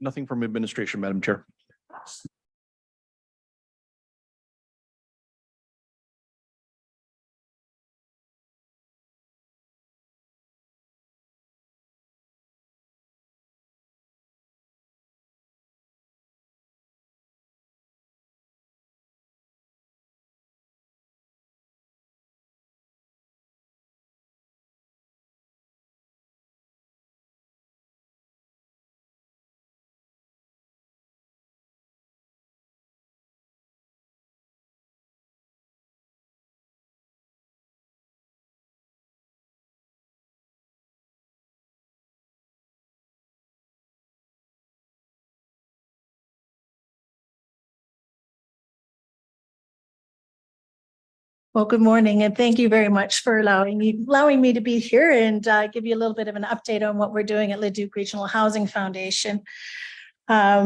Nothing from administration, Madam Chair. Well, good morning, and thank you very much for allowing me to be here and give you a little bit of an update on what we're doing at Leduc Regional Housing Foundation. I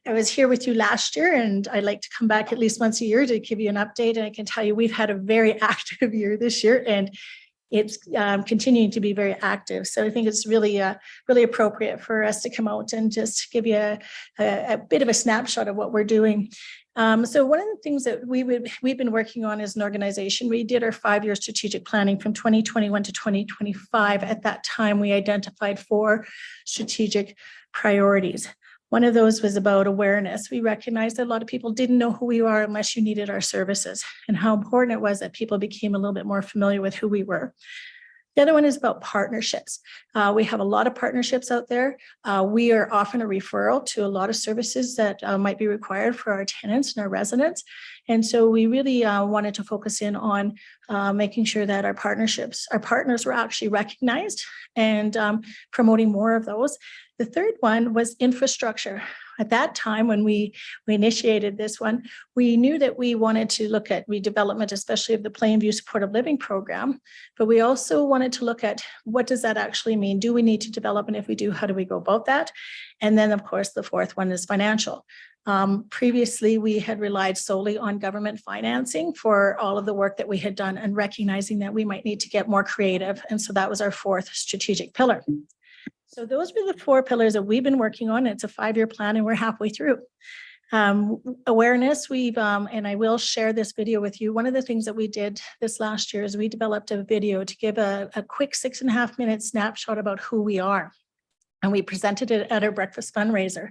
was here with you last year, and I like to come back at least once a year to give you an update. And I can tell you we've had a very active year this year, and it's continuing to be very active. So I think it's really, really appropriate for us to come out and just give you a bit of a snapshot of what we're doing. So one of the things that we've been working on as an organization, we did our 5-year strategic planning from 2021 to 2025. At that time, we identified 4 strategic priorities. One of those was about awareness. We recognized that a lot of people didn't know who we are unless you needed our services, and how important it was that people became a little bit more familiar with who we were. The other one is about partnerships. We have a lot of partnerships out there. We are often a referral to a lot of services that might be required for our tenants and our residents. And so we really wanted to focus in on making sure that our partners were actually recognized and promoting more of those. The third one was infrastructure. At that time, when we initiated this one, we knew that we wanted to look at redevelopment, especially of the Plainview Supportive Living Program, but we also wanted to look at what does that actually mean? Do we need to develop? And if we do, how do we go about that? And then, of course, the fourth one is financial. Previously, we had relied solely on government financing for all of the work that we had done, and recognizing that we might need to get more creative. And so that was our 4th strategic pillar. So those were the 4 pillars that we've been working on. It's a 5-year plan, and we're halfway through. Awareness, and I will share this video with you. One of the things that we did this last year is we developed a video to give a quick 6.5-minute snapshot about who we are. And we presented it at our breakfast fundraiser.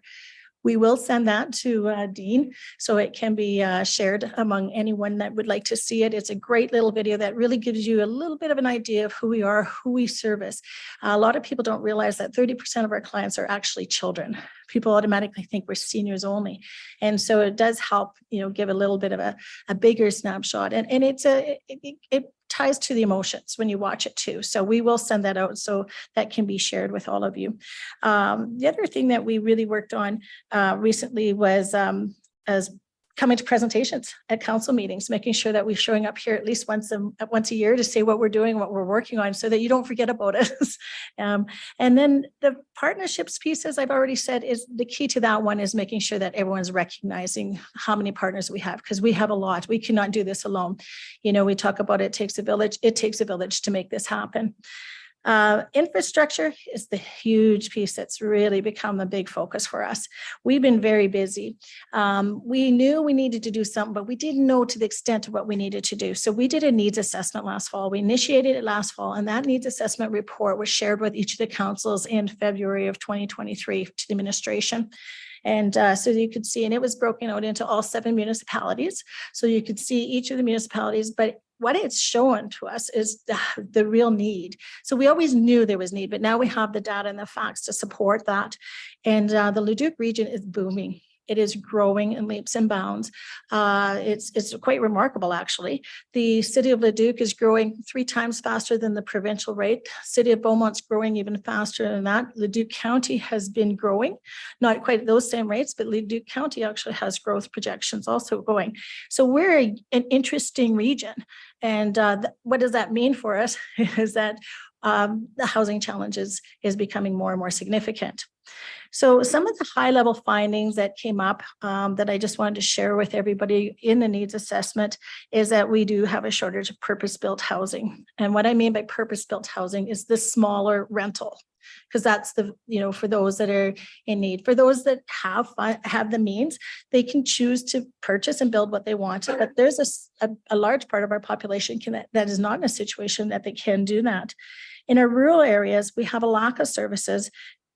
We will send that to Dean so it can be shared among anyone that would like to see it. It's a great little video that really gives you a little bit of an idea of who we are, who we service. A lot of people don't realize that 30% of our clients are actually children. People automatically think we're seniors only. And so it does help, give a little bit of a bigger snapshot. And it ties to the emotions when you watch it too. So we will send that out so that can be shared with all of you. The other thing that we really worked on recently was as coming to presentations at council meetings, making sure that we're showing up here at least once a year to say what we're doing, what we're working on, so that you don't forget about us. And then the partnerships piece, as I've already said, is the key to that one, is making sure that everyone's recognizing how many partners we have, because we have a lot. We cannot do this alone. We talk about it takes a village. It takes a village to make this happen. Infrastructure is the huge piece that's really become a big focus for us. We've been very busy. We knew we needed to do something, but we didn't know to the extent of what we needed to do. So we did a needs assessment last fall. We initiated it last fall, and that needs assessment report was shared with each of the councils in February of 2023 to the administration. And so you could see, and it was broken out into all 7 municipalities. So you could see each of the municipalities, but what it's shown to us is the real need. So we always knew there was need, but now we have the data and the facts to support that. And the Leduc region is booming. It is growing in leaps and bounds. It's quite remarkable, actually. The city of Leduc is growing 3 times faster than the provincial rate. City of Beaumont's growing even faster than that. Leduc County has been growing, not quite at those same rates, but Leduc County actually has growth projections also going. So we're an interesting region. And what does that mean for us is that the housing challenges is becoming more and more significant. So some of the high level findings that came up that I just wanted to share with everybody in the needs assessment is that we do have a shortage of purpose-built housing. And what I mean by purpose-built housing is the smaller rental, because that's the, for those that are in need. For those that have the means, they can choose to purchase and build what they want. But there's a large part of our population that is not in a situation that they can do that. In our rural areas, we have a lack of services.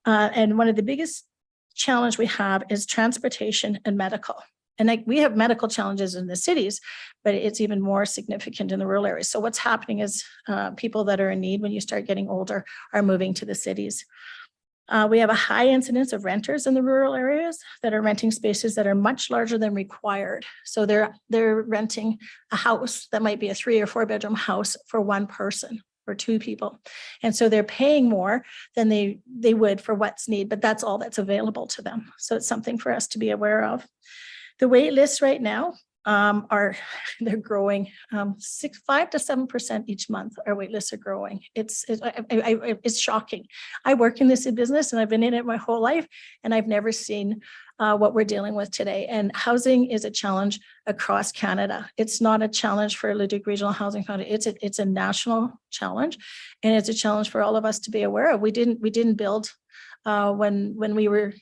And one of the biggest challenge we have is transportation and medical. And we have medical challenges in the cities, but it's even more significant in the rural areas. So what's happening is people that are in need when you start getting older are moving to the cities. We have a high incidence of renters in the rural areas that are renting spaces that are much larger than required. So they're renting a house that might be a 3 or 4 bedroom house for 1 person or 2 people. And so they're paying more than they would for what's needed, but that's all that's available to them. So it's something for us to be aware of. The wait lists right now they're growing 5 to 7% each month. Our wait lists are growing. It's shocking. I work in this business and I've been in it my whole life, and I've never seen what we're dealing with today. And housing is a challenge across Canada. It's not a challenge for Leduc Regional Housing Fund. It's a national challenge, and it's a challenge for all of us to be aware of. We didn't build when we were,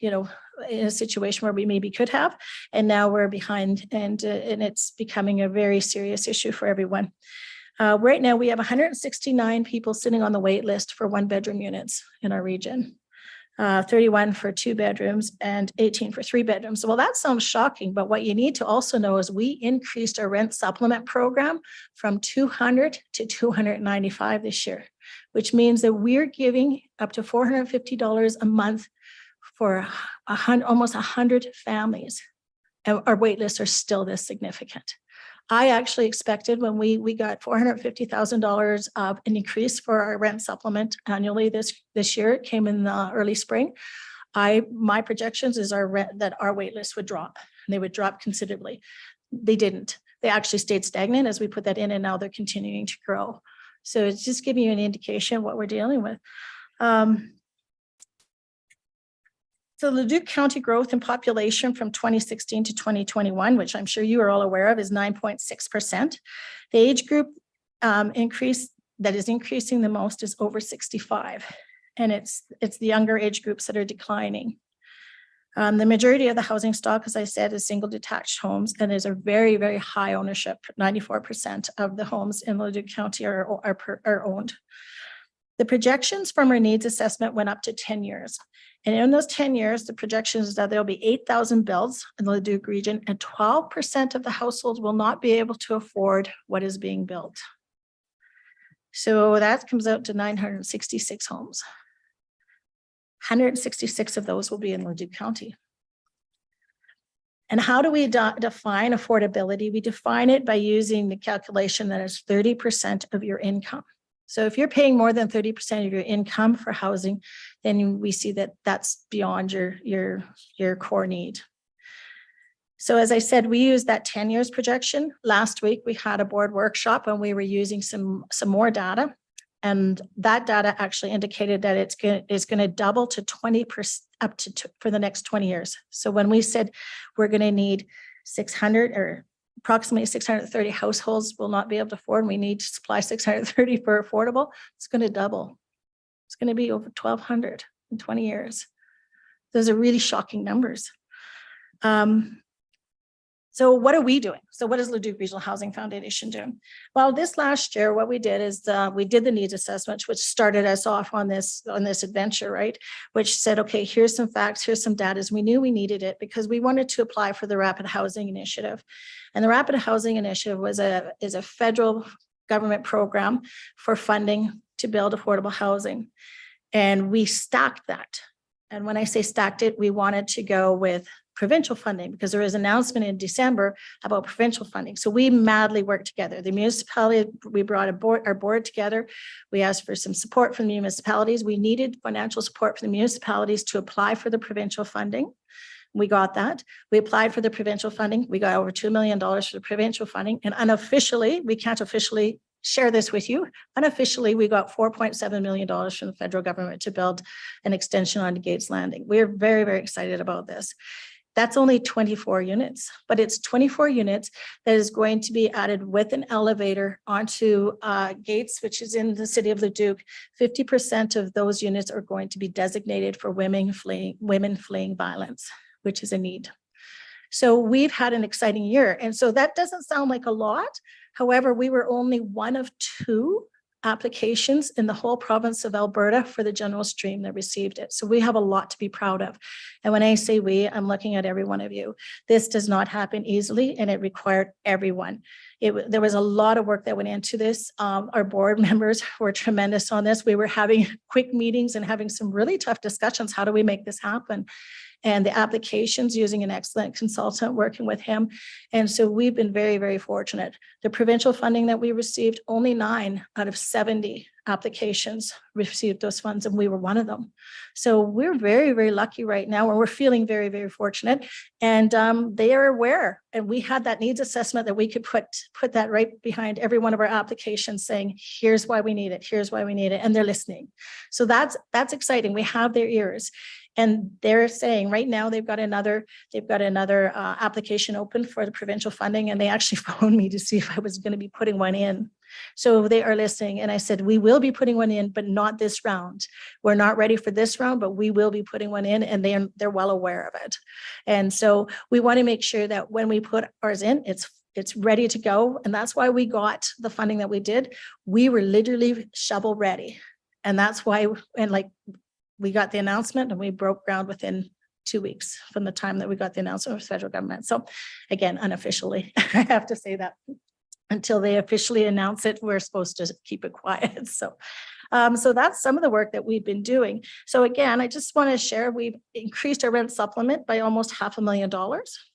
in a situation where we maybe could have, and now we're behind, and it's becoming a very serious issue for everyone. Right now, we have 169 people sitting on the wait list for 1-bedroom units in our region. 31 for 2 bedrooms and 18 for 3 bedrooms. Well, that sounds shocking, but what you need to also know is we increased our rent supplement program from 200 to 295 this year, which means that we're giving up to $450 a month for almost 100 families. And our wait lists are still this significant. I actually expected when we got $450,000 of an increase for our rent supplement annually this year. It came in the early spring. My projections is that our wait list would drop, and they would drop considerably. They didn't. They actually stayed stagnant as we put that in, and now they're continuing to grow. So it's just giving you an indication of what we're dealing with. So Leduc County growth in population from 2016 to 2021, which I'm sure you are all aware of, is 9.6%. The age group increase that is increasing the most is over 65. And it's the younger age groups that are declining. The majority of the housing stock, as I said, is single detached homes, and there's a very, very high ownership. 94% of the homes in Leduc County are owned. The projections from our needs assessment went up to 10 years. And in those 10 years, the projections is that there'll be 8,000 builds in the Leduc region, and 12% of the households will not be able to afford what is being built. So that comes out to 966 homes. 166 of those will be in Leduc County. And how do we define affordability? We define it by using the calculation that is 30% of your income. So if you're paying more than 30% of your income for housing, then we see that that's beyond your core need. So as I said, we use that 10 years projection. Last week, we had a board workshop and we were using some more data. And that data actually indicated that it's going to double to 20% up to for the next 20 years. So when we said we're going to need 600 or approximately 630 households will not be able to afford, and we need to supply 630 for affordable, it's going to double. It's going to be over 1,200 in 20 years. Those are really shocking numbers. So what are we doing? So what is Leduc Regional Housing Foundation doing? Well, this last year, what we did is we did the needs assessment, which started us off on this adventure, right? Which said, okay, here's some facts, here's some data. We knew we needed it because we wanted to apply for the Rapid Housing Initiative. And the Rapid Housing Initiative is a federal government program for funding to build affordable housing. And we stacked that. And when I say stacked it, we wanted to go with provincial funding, because there was an announcement in December about provincial funding. So we madly worked together. The municipality, we brought our board together. We asked for some support from the municipalities. We needed financial support from the municipalities to apply for the provincial funding. We got that. We applied for the provincial funding. We got over $2 million for the provincial funding. And unofficially, we can't officially share this with you. Unofficially, we got $4.7 million from the federal government to build an extension on Gates Landing. We're very, very excited about this. That's only 24 units, but it's 24 units that is going to be added with an elevator onto Gates, which is in the city of Leduc. 50% of those units are going to be designated for women fleeing violence, which is a need. So we've had an exciting year. And so that doesn't sound like a lot. However, we were only one of 2 applications in the whole province of Alberta for the general stream that received it. So we have a lot to be proud of. And when I say we, I'm looking at every one of you. This does not happen easily, and it required everyone. There was a lot of work that went into this. Our board members were tremendous on this. We were having quick meetings and having some really tough discussions. How do we make this happen? And the applications, using an excellent consultant, working with him. And so we've been very, very fortunate. The provincial funding that we received, only 9 out of 70 applications received those funds, and we were one of them. So we're very, very lucky right now, and we're feeling very, very fortunate. And they are aware. And we had that needs assessment that we could put that right behind every one of our applications, saying, here's why we need it, here's why we need it, and they're listening. So that's exciting. We have their ears. And they're saying right now they've got another application open for the provincial funding, and they actually phoned me to see if I was going to be putting one in. So they are listening, and I said we will be putting one in, but not this round. We're not ready for this round, but we will be putting one in, and they're well aware of it. And so we want to make sure that when we put ours in, it's ready to go, and that's why we got the funding that we did. We were literally shovel ready, and that's why. And like, we got the announcement and we broke ground within 2 weeks from the time that we got the announcement of the federal government. So again, unofficially, I have to say that until they officially announce it, we're supposed to keep it quiet. So that's some of the work that we've been doing. So again, I just want to share, we've increased our rent supplement by almost $500,000,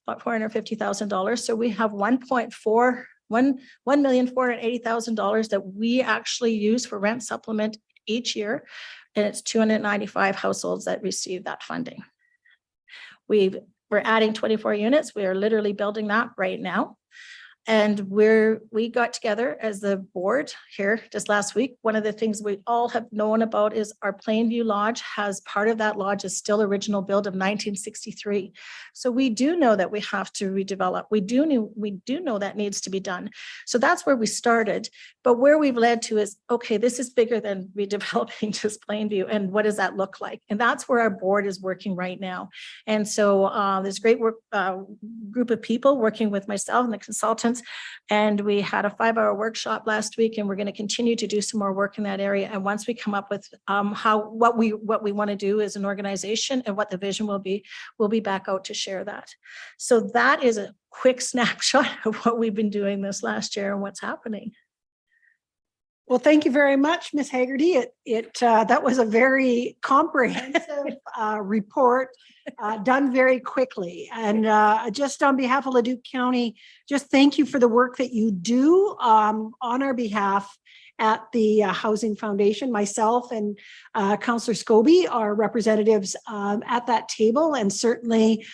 about $450,000. So we have $1,480,000 that we actually use for rent supplement each year. And it's 295 households that receive that funding. We're adding 24 units. We are literally building that right now. And we got together as the board here just last week. One of the things we all have known about is our Plainview Lodge has part of that lodge is still original build of 1963. So we do know that we have to redevelop. We do know that needs to be done. So that's where we started. But where we've led to is, okay, this is bigger than redeveloping just Plainview. And what does that look like? And that's where our board is working right now. And so there's a great work group of people working with myself and the consultants. And we had a 5-hour workshop last week, and we're going to continue to do some more work in that area. And once we come up with what we want to do as an organization and what the vision will be, we'll be back out to share that. So that is a quick snapshot of what we've been doing this last year and what's happening. Well, thank you very much, Ms. Haggerty. That was a very comprehensive report done very quickly. And just on behalf of Leduc County, just thank you for the work that you do on our behalf at the Housing Foundation. Myself and Councillor Scobie are representatives at that table, and certainly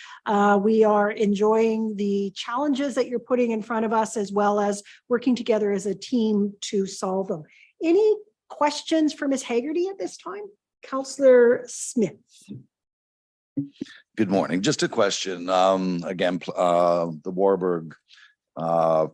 we are enjoying the challenges that you're putting in front of us, as well as working together as a team to solve them. Any questions for Ms. Haggerty at this time? Councillor Smith. Good morning. Just a question. Again, the Warburg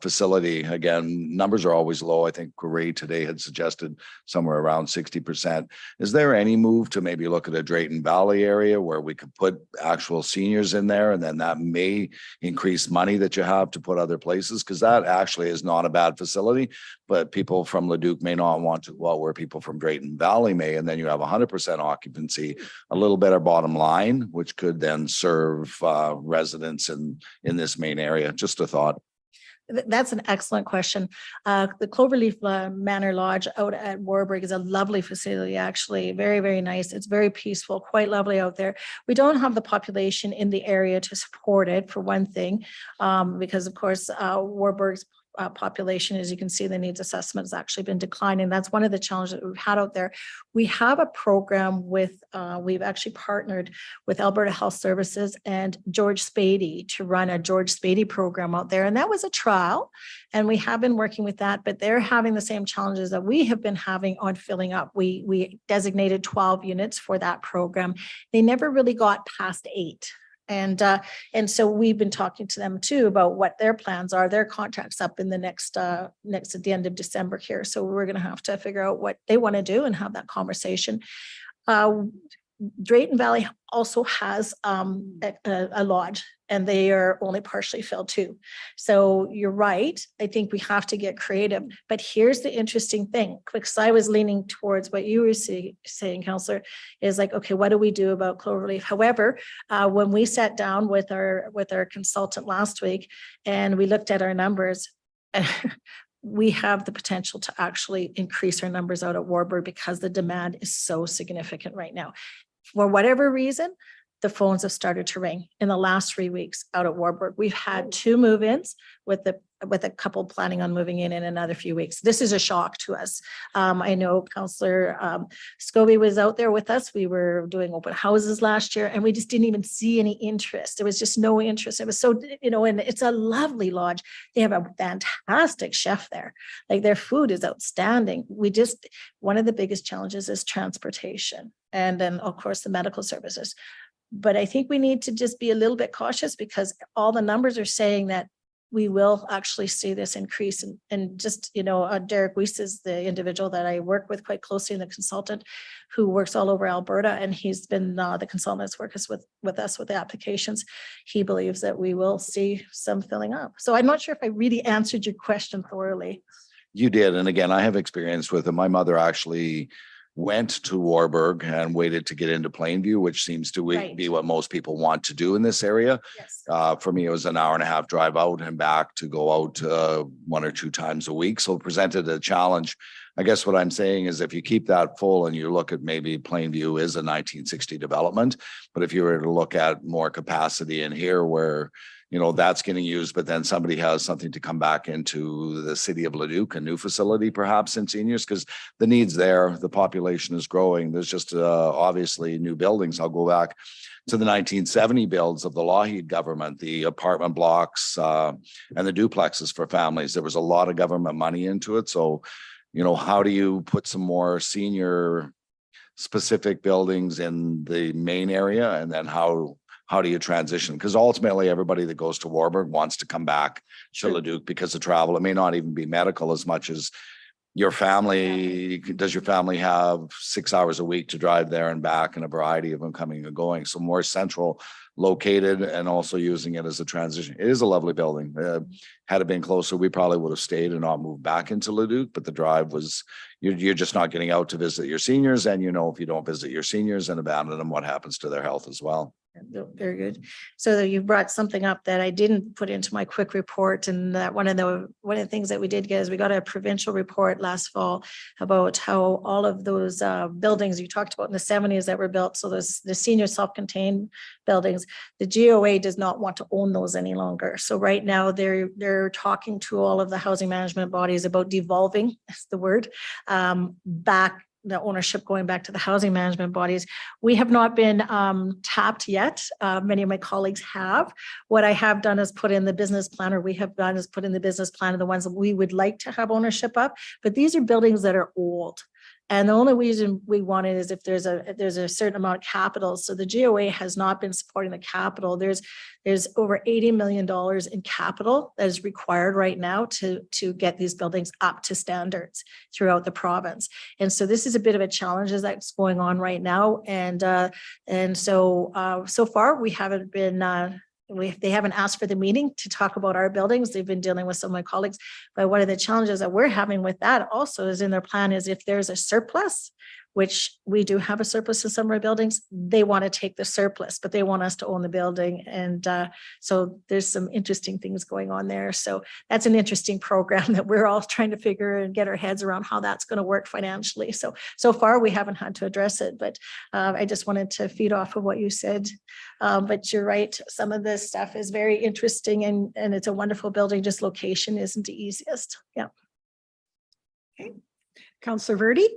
facility, again, numbers are always low. I think Ray today had suggested somewhere around 60%. Is there any move to maybe look at a Drayton Valley area where we could put actual seniors in there, and then that may increase money that you have to put other places? Because that actually is not a bad facility, but people from Leduc may not want to, well, where people from Drayton Valley may, and then you have 100% occupancy, a little better bottom line, which could then serve residents in this main area. Just a thought. That's an excellent question. The Cloverleaf Manor Lodge out at Warburg is a lovely facility, actually. Very, very nice. It's very peaceful, quite lovely out there. We don't have the population in the area to support it, for one thing, because of course, Warburg's population, as you can see, the needs assessment has actually been declining. That's one of the challenges that we've had out there. We have a program with, we've actually partnered with Alberta Health Services and George Spady to run a George Spady program out there. And that was a trial. And we have been working with that, but they're having the same challenges that we have been having on filling up. We designated 12 units for that program. They never really got past 8. And so we've been talking to them too about what their plans are. Their contract's up in the next at the end of December here. So we're going to have to figure out what they want to do and have that conversation. Drayton Valley also has a lodge, and they are only partially filled too. So you're right. I think we have to get creative. But here's the interesting thing, because I was leaning towards what you were saying, Councillor, is like, okay, what do we do about Cloverleaf? However, when we sat down with our consultant last week and we looked at our numbers, we have the potential to actually increase our numbers out at Warburg because the demand is so significant right now. For whatever reason, the phones have started to ring in the last 3 weeks out at Warburg. We've had 2 move-ins with a couple planning on moving in another few weeks. This is a shock to us. I know Councillor Scobie was out there with us. We were doing open houses last year and we just didn't even see any interest. There was just no interest. It was so, and it's a lovely lodge. They have a fantastic chef there. Like, their food is outstanding. One of the biggest challenges is transportation. And then of course the medical services. But I think we need to just be a little bit cautious because all the numbers are saying that we will actually see this increase. And just, Derek Weiss is the individual that I work with quite closely, and the consultant who works all over Alberta. And he's been the consultant that's worked with us with the applications. He believes that we will see some filling up. So I'm not sure if I really answered your question thoroughly. You did. And again, I have experience with it. My mother actually went to Warburg and waited to get into Plainview, which seems to be what most people want to do in this area. Yes. For me, it was an hour-and-a-half drive out and back to go out 1 or 2 times a week. So it presented a challenge. I guess what I'm saying is if you keep that full and you look at maybe Plainview is a 1960 development, but if you were to look at more capacity in here where that's getting used, but then somebody has something to come back into the city of Leduc, a new facility perhaps in seniors, because the needs there, the population is growing. There's just obviously new buildings. I'll go back to the 1970 builds of the Lougheed government, the apartment blocks and the duplexes for families. There was a lot of government money into it. So, how do you put some more senior specific buildings in the main area, and then how do you transition? Because ultimately everybody that goes to Warburg wants to come back to Leduc because of travel. It may not even be medical as much as your family. Does your family have 6 hours a week to drive there and back, and a variety of them coming and going? So more central located and also using it as a transition. It is a lovely building. Had it been closer, we probably would have stayed and not moved back into Leduc, but the drive was, you're just not getting out to visit your seniors. And if you don't visit your seniors and abandon them, what happens to their health as well? Very good. So you brought something up that I didn't put into my quick report, and that one of the things that we did get is we got a provincial report last fall about how all of those buildings you talked about in the 70s that were built. So the senior self-contained buildings, the GOA does not want to own those any longer. So right now they're talking to all of the housing management bodies about devolving, that's the word, back. The ownership going back to the housing management bodies. We have not been tapped yet. Many of my colleagues have. What I have done is put in the business plan, or we have done is put in the business plan of the ones that we would like to have ownership of. But these are buildings that are old. And the only reason we want it is if there's a certain amount of capital. So the GOA has not been supporting the capital. There's over $80 million in capital that is required right now to get these buildings up to standards throughout the province. And so this is a bit of a challenge that's going on right now. And so far we haven't been. They haven't asked for the meeting to talk about our buildings. They've been dealing with some of my colleagues. But one of the challenges that we're having with that also is in their plan is if there's a surplus, which we do have a surplus in some of our buildings. They want to take the surplus, but they want us to own the building. And so there's some interesting things going on there. So that's an interesting program that we're all trying to figure and get our heads around how that's going to work financially. So far we haven't had to address it, but I just wanted to feed off of what you said. But you're right. Some of this stuff is very interesting and it's a wonderful building. Just location isn't the easiest. Yeah. Okay. Councillor Verdi?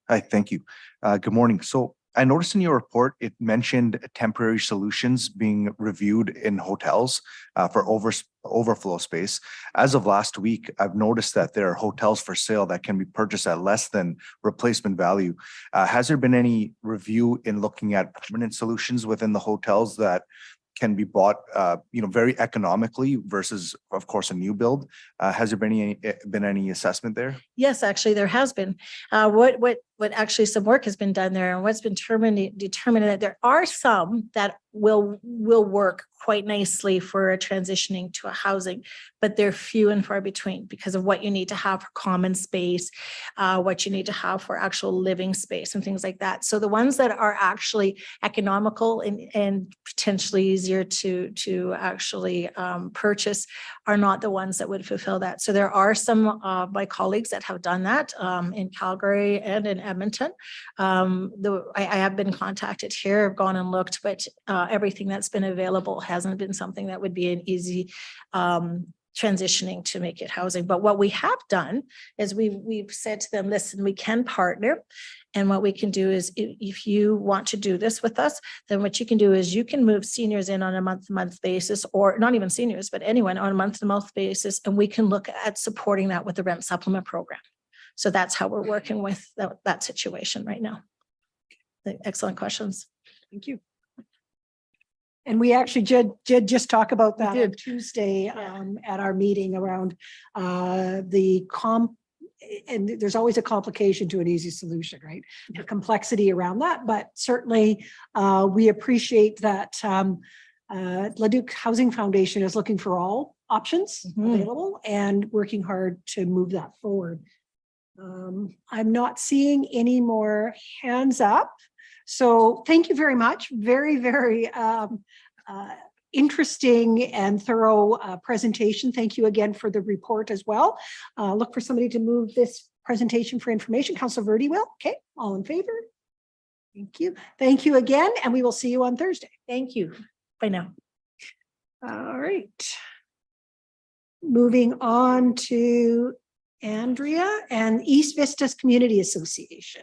Hi, thank you. Good morning. So I noticed in your report, it mentioned temporary solutions being reviewed in hotels for overflow space. As of last week, I've noticed that there are hotels for sale that can be purchased at less than replacement value. Has there been any review in looking at permanent solutions within the hotels that can be bought, very economically versus, of course, a new build? Has there been any assessment there? Yes, actually, there has been. What actually some work has been done there, and what's been determined that there are some that will work quite nicely for transitioning to a housing, but they're few and far between because of what you need to have for common space, what you need to have for actual living space and things like that. So the ones that are actually economical and potentially easier to actually purchase are not the ones that would fulfill that. So there are some of my colleagues that have done that in Calgary and in Edmonton. I have been contacted here, I've gone and looked, but everything that's been available hasn't been something that would be an easy transitioning to make it housing. But what we have done is we've said to them, listen, we can partner. And what we can do is if you want to do this with us, then what you can do is you can move seniors in on a month-to-month basis, or not even seniors, but anyone on a month-to-month basis. And we can look at supporting that with the rent supplement program. So that's how we're working with that situation right now. Excellent questions. Thank you. And we actually did just talk about that on Tuesday at our meeting around and there's always a complication to an easy solution, right? The complexity around that, but certainly we appreciate that Leduc Housing Foundation is looking for all options available and working hard to move that forward. I'm not seeing any more hands up. So thank you very much. Very, very interesting and thorough presentation. Thank you again for the report as well. Look for somebody to move this presentation for information. Councillor Verdi will. Okay, all in favor? Thank you. Thank you again, and we will see you on Thursday. Thank you. Bye now. All right. Moving on to Andrea and East Vistas Community Association.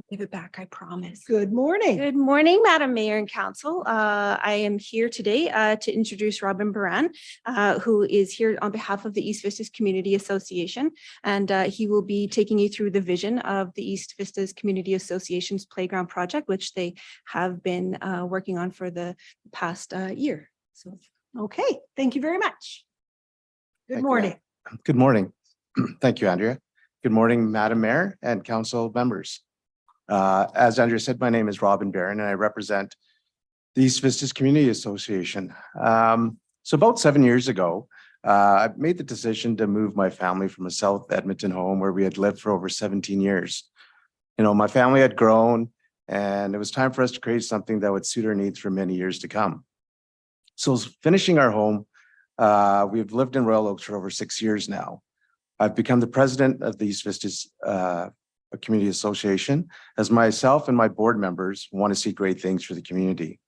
Give it back, I promise. Good morning. Good morning, Madam Mayor and Council. I am here today to introduce Robin Baran, who is here on behalf of the East Vistas Community Association, and he will be taking you through the vision of the East Vistas Community Association's playground project, which they have been working on for the past year. So, okay, thank you very much. Good morning. Good morning. Thank you, Andrea. Good morning, Madam Mayor and Council members. As Andrea said, my name is Robin Barron and I represent the East Vistas Community Association. So about 7 years ago, I made the decision to move my family from a South Edmonton home where we had lived for over 17 years. You know, my family had grown and it was time for us to create something that would suit our needs for many years to come. So finishing our home, we've lived in Royal Oaks for over 6 years now. I've become the president of the East Vistas Community Association, as myself and my board members want to see great things for the community.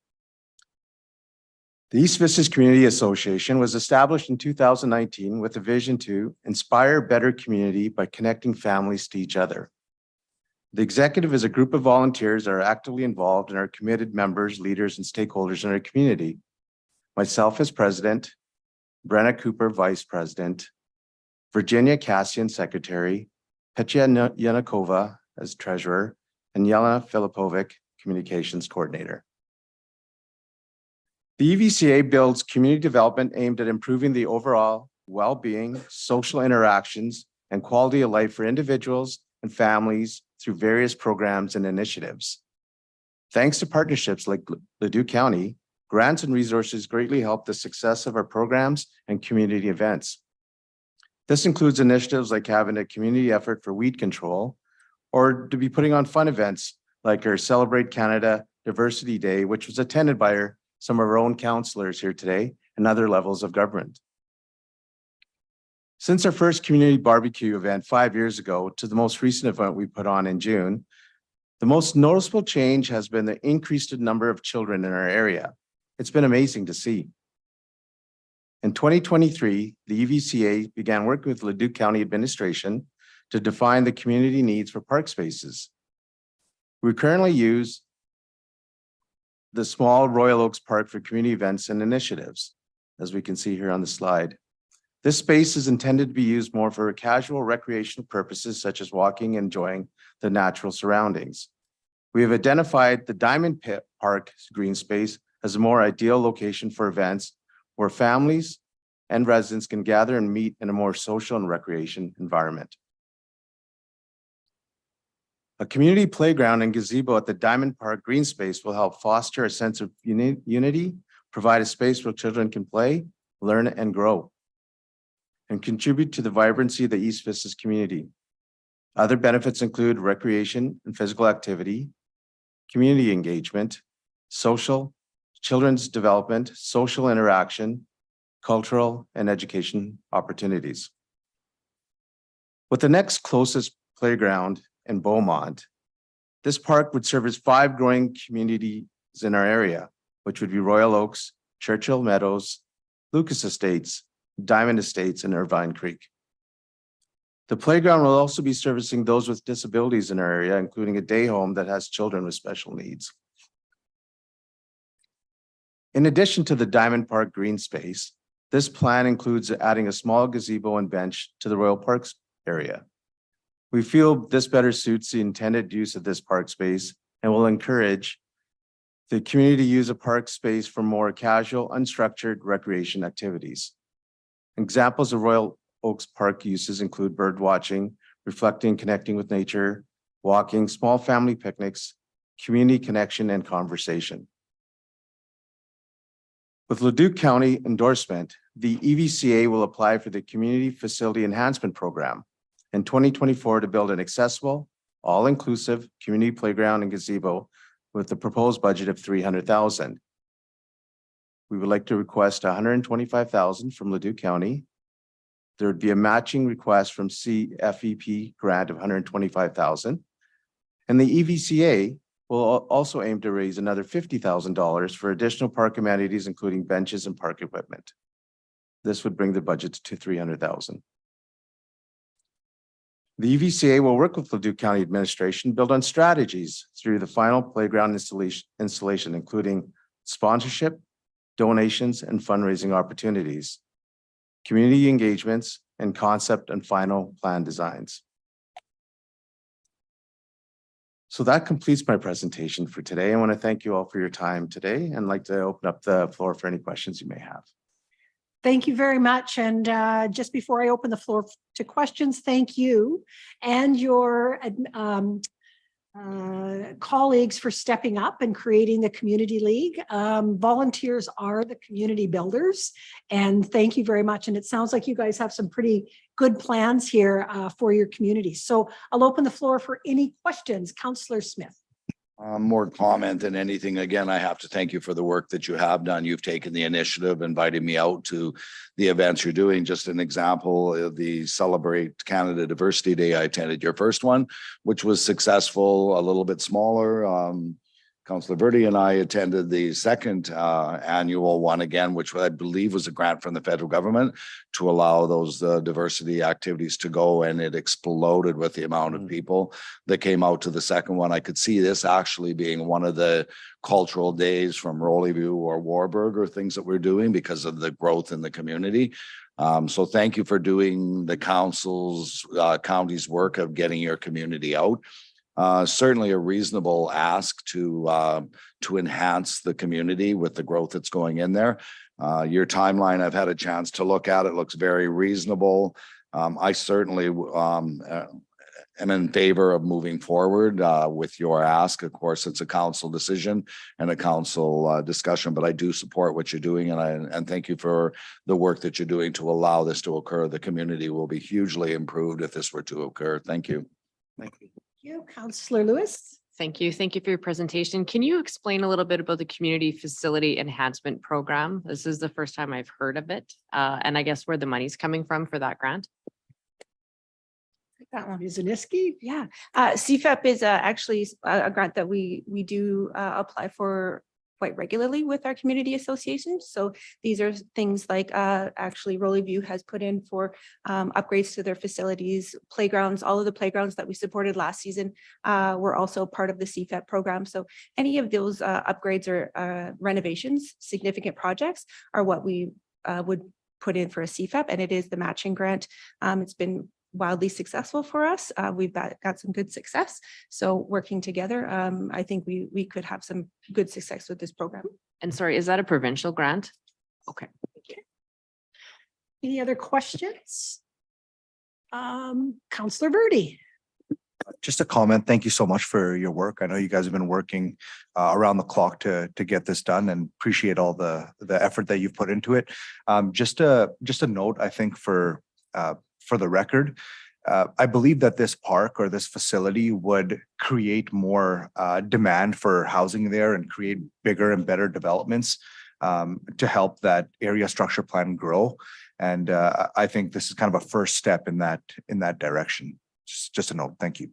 The East Vistas Community Association was established in 2019 with a vision to inspire better community by connecting families to each other. The executive is a group of volunteers that are actively involved and are committed members, leaders, and stakeholders in our community. Myself as president, Brenna Cooper, vice president, Virginia Cassian, secretary, Petya Yanakova as treasurer, and Yelena Filipovic, communications coordinator. The EVCA builds community development aimed at improving the overall well-being, social interactions, and quality of life for individuals and families through various programs and initiatives. Thanks to partnerships like Leduc County, grants and resources greatly help the success of our programs and community events. This includes initiatives like having a community effort for weed control, or to be putting on fun events like our Celebrate Canada Diversity Day, which was attended by some of our own councillors here today and other levels of government. Since our first community barbecue event 5 years ago to the most recent event we put on in June, the most noticeable change has been the increased number of children in our area. It's been amazing to see. In 2023, the EVCA began working with Leduc County administration to define the community needs for park spaces. We currently use the small Royal Oaks Park for community events and initiatives, as we can see here on the slide. This space is intended to be used more for casual recreational purposes, such as walking and enjoying the natural surroundings. We have identified the Diamond Pit Park green space as a more ideal location for events where families and residents can gather and meet in a more social and recreation environment. A community playground and gazebo at the Diamond Park green space will help foster a sense of unity, provide a space where children can play, learn, and grow, and contribute to the vibrancy of the East Vistas community. Other benefits include recreation and physical activity, community engagement, social, children's development, social interaction, cultural, and education opportunities. With the next closest playground in Beaumont, this park would serve as 5 growing communities in our area, which would be Royal Oaks, Churchill Meadows, Lucas Estates, Diamond Estates, and Irvine Creek. The playground will also be servicing those with disabilities in our area, including a day home that has children with special needs. In addition to the Diamond Park green space, this plan includes adding a small gazebo and bench to the Royal Parks area. We feel this better suits the intended use of this park space and will encourage the community to use a park space for more casual, unstructured recreation activities. Examples of Royal Oaks Park uses include bird watching, reflecting, connecting with nature, walking, small family picnics, community connection, and conversation. With Leduc County endorsement, the EVCA will apply for the Community Facility Enhancement Program in 2024 to build an accessible, all-inclusive community playground and gazebo with the proposed budget of $300,000. We would like to request $125,000 from Leduc County. There would be a matching request from CFEP grant of $125,000. And the EVCA will also aim to raise another $50,000 for additional park amenities, including benches and park equipment. This would bring the budget to $300,000. The EVCA will work with Leduc County administration, build on strategies through the final playground installation, including sponsorship, donations, and fundraising opportunities, community engagements, and concept and final plan designs. So that completes my presentation for today. I want to thank you all for your time today and like to open up the floor for any questions you may have. Thank you very much. And just before I open the floor to questions, thank you and your colleagues for stepping up and creating the Community League. Volunteers are the community builders, and thank you very much. And it sounds like you guys have some pretty good plans here for your community. So I'll open the floor for any questions. Councillor Smith. More comment than anything. Again, I have to thank you for the work that you have done. You've taken the initiative, invited me out to the events you're doing. Just an example of the Celebrate Canada Diversity Day. I attended your first one, which was successful, a little bit smaller. Councillor Verde and I attended the second annual one again, which I believe was a grant from the federal government to allow those diversity activities to go, and it exploded with the amount of people that came out to the second one. I could see this actually being one of the cultural days from Rollyview or Warburg or things that we're doing because of the growth in the community. So thank you for doing the council's county's work of getting your community out. Certainly a reasonable ask to enhance the community with the growth that's going in there. Your timeline, I've had a chance to look at it, looks very reasonable. I certainly am in favor of moving forward with your ask. Of course, it's a council decision and a council discussion, but I do support what you're doing, and thank you for the work that you're doing to allow this to occur. The community will be hugely improved if this were to occur. Thank you. Thank you. Thank you, Councillor Lewis. Thank you. Thank you for your presentation. Can you explain a little bit about the Community Facility Enhancement Program? This is the first time I've heard of it. And I guess where the money's coming from for that grant? That one is Aniski. Yeah, CFAP is actually a grant that we do apply for quite regularly with our community associations. So these are things like actually Rolly View has put in for upgrades to their facilities, playgrounds. All of the playgrounds that we supported last season were also part of the CFAP program. So any of those upgrades or renovations, significant projects, are what we would put in for a CFAP, and it is the matching grant. It's been wildly successful for us. We've got some good success. So working together, I think we could have some good success with this program. And sorry, is that a provincial grant? Okay. Any other questions? Councillor Verdi. Just a comment. Thank you so much for your work. I know you guys have been working around the clock to get this done, and appreciate all the effort that you've put into it. Just a note, I think for the record, I believe that this park or this facility would create more demand for housing there and create bigger and better developments to help that area structure plan grow. And I think this is kind of a first step in that direction. Just a note. Thank you.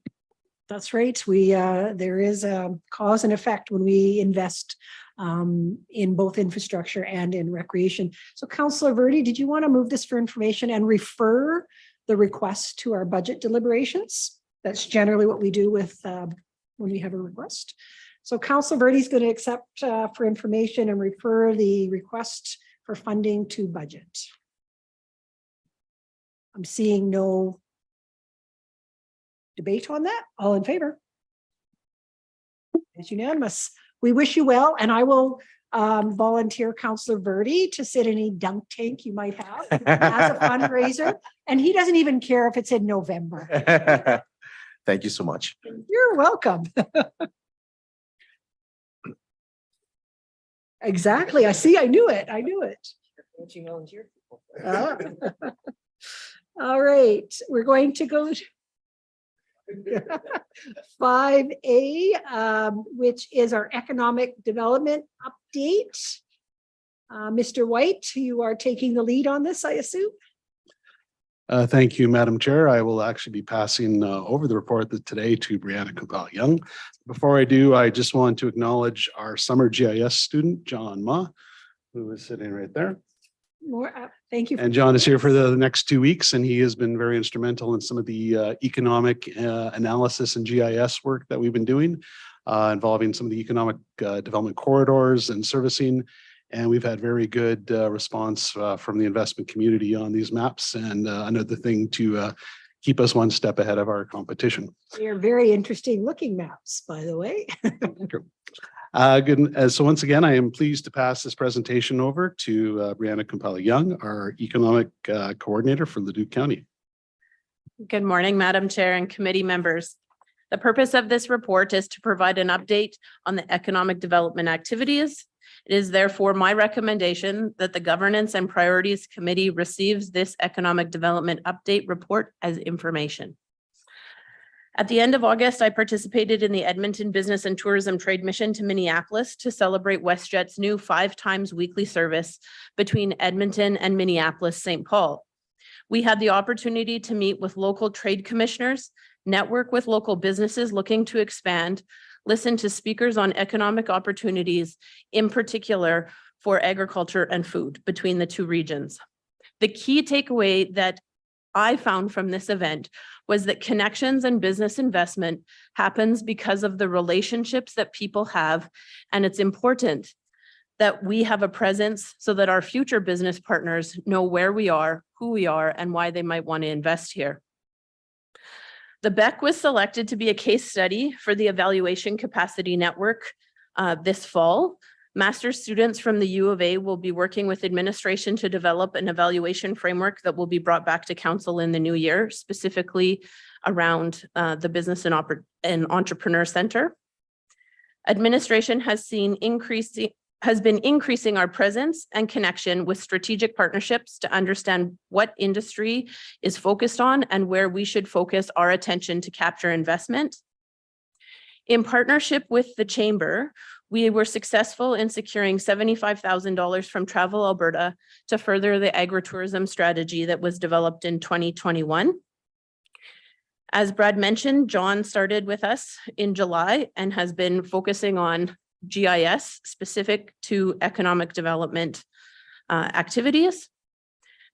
That's right. There is a cause and effect when we invest in both infrastructure and in recreation. So Councillor Verdi, did you want to move this for information and refer the request to our budget deliberations? That's generally what we do with when we have a request. So Councillor Verdi is going to accept for information and refer the request for funding to budget. I'm seeing no debate on that. All in favor? It's unanimous. We wish you well, and I will volunteer Councillor Verdi to sit in any dunk tank you might have as a fundraiser. And he doesn't even care if it's in November. Thank you so much. You're welcome. Exactly. I see. I knew it. What you volunteer for? All right. We're going to go to 5A, which is our economic development update. Mr. White, you are taking the lead on this, I assume? Thank you, Madam Chair. I will actually be passing over the report today to Brianna Cabral-Young. Before I do, I just want to acknowledge our summer GIS student, John Ma, who is sitting right there. Thank you. And John is here for the next 2 weeks, and he has been very instrumental in some of the economic analysis and GIS work that we've been doing, involving some of the economic development corridors and servicing. And we've had very good response from the investment community on these maps, and another thing to keep us one step ahead of our competition. They're very interesting looking maps, by the way. Good. So once again, I am pleased to pass this presentation over to Brianna Cabral-Young, our economic coordinator for Leduc County. Good morning, Madam Chair and committee members. The purpose of this report is to provide an update on the economic development activities. It is therefore my recommendation that the Governance and Priorities Committee receives this economic development update report as information. At the end of August, I participated in the Edmonton Business and Tourism Trade Mission to Minneapolis to celebrate WestJet's new 5 times weekly service between Edmonton and Minneapolis-St. Paul. We had the opportunity to meet with local trade commissioners, network with local businesses looking to expand, listen to speakers on economic opportunities, in particular for agriculture and food between the two regions. The key takeaway that I found from this event was that connections and business investment happens because of the relationships that people have, and it's important that we have a presence so that our future business partners know where we are, who we are, and why they might want to invest here. The BEC was selected to be a case study for the Evaluation Capacity Network this fall. Master's students from the U of A will be working with administration to develop an evaluation framework that will be brought back to council in the new year, specifically around the Business and Entrepreneur Center. Administration has been increasing our presence and connection with strategic partnerships to understand what industry is focused on and where we should focus our attention to capture investment. In partnership with the Chamber, we were successful in securing $75,000 from Travel Alberta to further the agritourism strategy that was developed in 2021. As Brad mentioned, John started with us in July and has been focusing on GIS specific to economic development activities.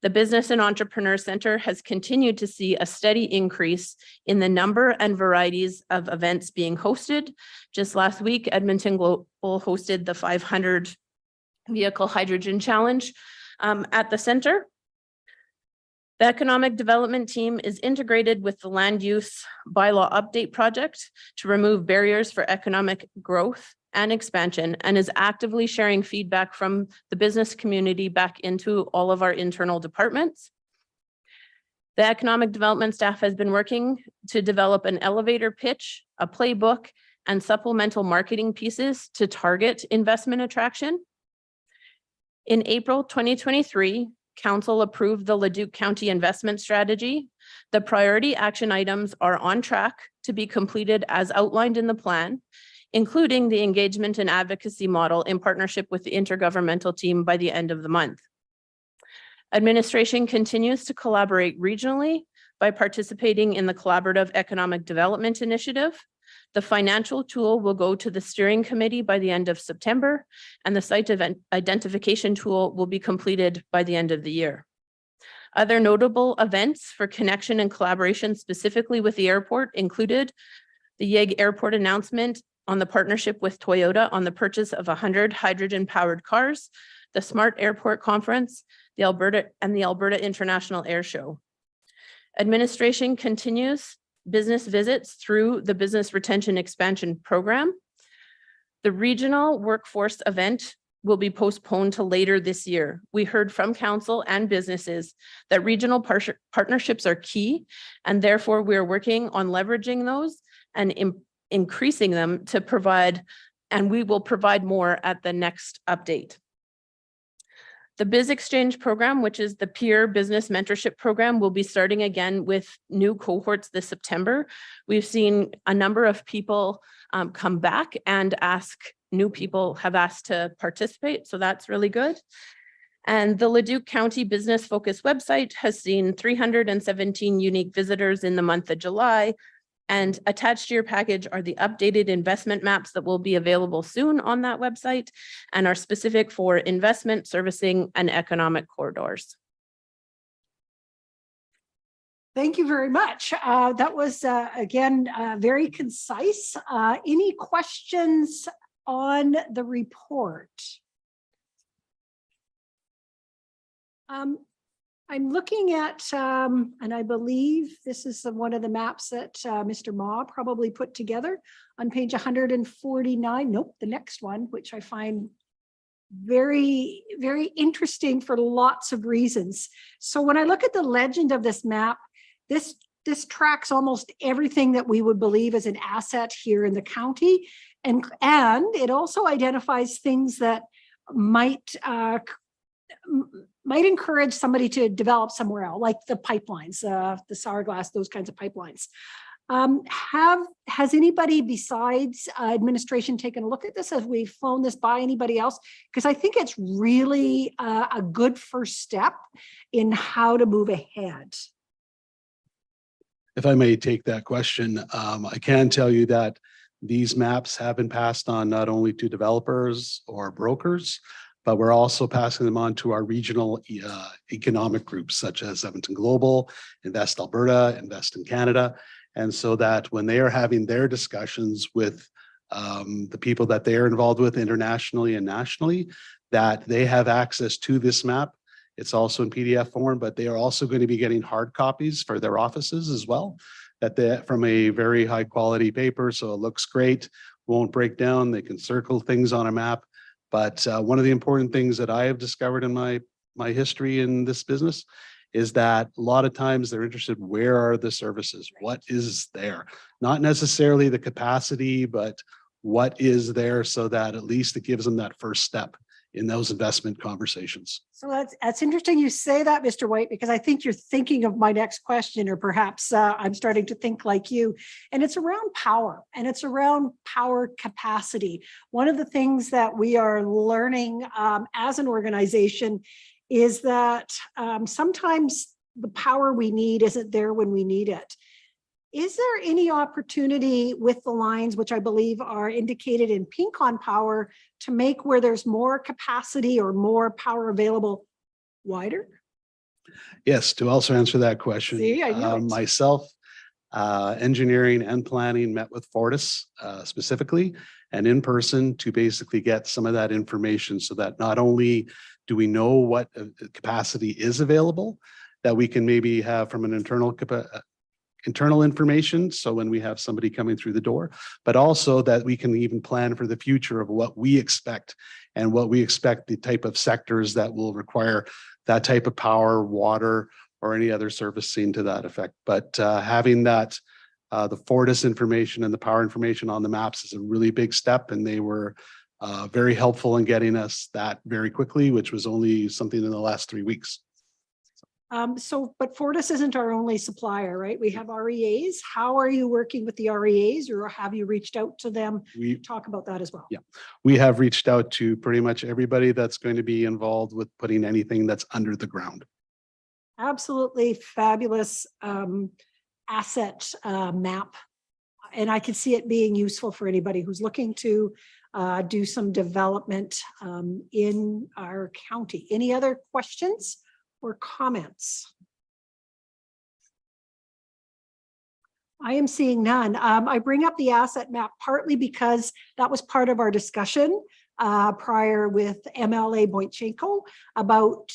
The Business and Entrepreneur Center has continued to see a steady increase in the number and varieties of events being hosted. Just last week, Edmonton Global hosted the 500 Vehicle Hydrogen Challenge at the center. The Economic Development Team is integrated with the Land Use Bylaw Update Project to remove barriers for economic growth and expansion, and is actively sharing feedback from the business community back into all of our internal departments. The economic development staff has been working to develop an elevator pitch, a playbook, and supplemental marketing pieces to target investment attraction. In April 2023, Council approved the Leduc County investment strategy. The priority action items are on track to be completed as outlined in the plan, including the engagement and advocacy model in partnership with the intergovernmental team by the end of the month. Administration continues to collaborate regionally by participating in the Collaborative Economic Development Initiative. The financial tool will go to the steering committee by the end of September, and the site event identification tool will be completed by the end of the year. Other notable events for connection and collaboration specifically with the airport included the Yeg Airport announcement on the partnership with Toyota on the purchase of 100 hydrogen-powered cars, the Smart Airport Conference, the Alberta International Air Show. Administration continues business visits through the Business Retention Expansion Program. The regional workforce event will be postponed to later this year. We heard from council and businesses that regional partnerships are key, and therefore we are working on leveraging those and increasing them to provide, and we will provide more at the next update. The Biz Exchange program, which is the peer business mentorship program, will be starting again with new cohorts this September. We've seen a number of people come back and new people have asked to participate, so that's really good. And the Leduc County Business Focus website has seen 317 unique visitors in the month of July. And attached to your package are the updated investment maps that will be available soon on that website and are specific for investment, servicing, and economic corridors. Thank you very much. That was, again, very concise. Any questions on the report? I'm looking at, and I believe this is one of the maps that Mr. Ma probably put together on page 149. Nope, the next one, which I find very, very interesting for lots of reasons. So when I look at the legend of this map, this tracks almost everything that we would believe is an asset here in the county. And it also identifies things that might encourage somebody to develop somewhere else, like the pipelines, the sour glass, those kinds of pipelines. Has anybody besides administration taken a look at this? Have we flown this by anybody else? Because I think it's really a good first step in how to move ahead. If I may take that question, I can tell you that these maps have been passed on not only to developers or brokers, but we're also passing them on to our regional economic groups such as Edmonton Global, Invest Alberta, Invest in Canada. And so that when they are having their discussions with the people that they are involved with internationally and nationally, that they have access to this map. It's also in PDF form, but they are also going to be getting hard copies for their offices as well, from a very high quality paper. So it looks great, won't break down. They can circle things on a map. But one of the important things that I have discovered in my history in this business is that a lot of times they're interested, where are the services? What is there? Not necessarily the capacity, but what is there, so that at least it gives them that first step in those investment conversations. So that's interesting you say that, Mr. White, because I think you're thinking of my next question, or perhaps I'm starting to think like you. And it's around power, and it's around power capacity. One of the things that we are learning as an organization is that sometimes the power we need isn't there when we need it. Is there any opportunity with the lines, which I believe are indicated in pink on power, to make where there's more capacity or more power available wider? Yes, to also answer that question. See, I knew it. Myself, engineering and planning met with Fortis specifically and in person to basically get some of that information, so that not only do we know what capacity is available, that we can maybe have from an internal information, so when we have somebody coming through the door, but also that we can even plan for the future of what we expect, and what we expect the type of sectors that will require that type of power, water, or any other service seen to that effect. But having that, the Fortis information and the power information on the maps is a really big step, and they were very helpful in getting us that very quickly, which was only something in the last 3 weeks. But Fortis isn't our only supplier, right? We have REAs. How are you working with the REAs, or have you reached out to them? Talk about that as well. Yeah, we have reached out to pretty much everybody that's going to be involved with putting anything that's under the ground. Absolutely fabulous asset map. And I could see it being useful for anybody who's looking to do some development in our county. Any other questions or comments? I am seeing none. I bring up the asset map partly because that was part of our discussion prior with MLA Boychenko about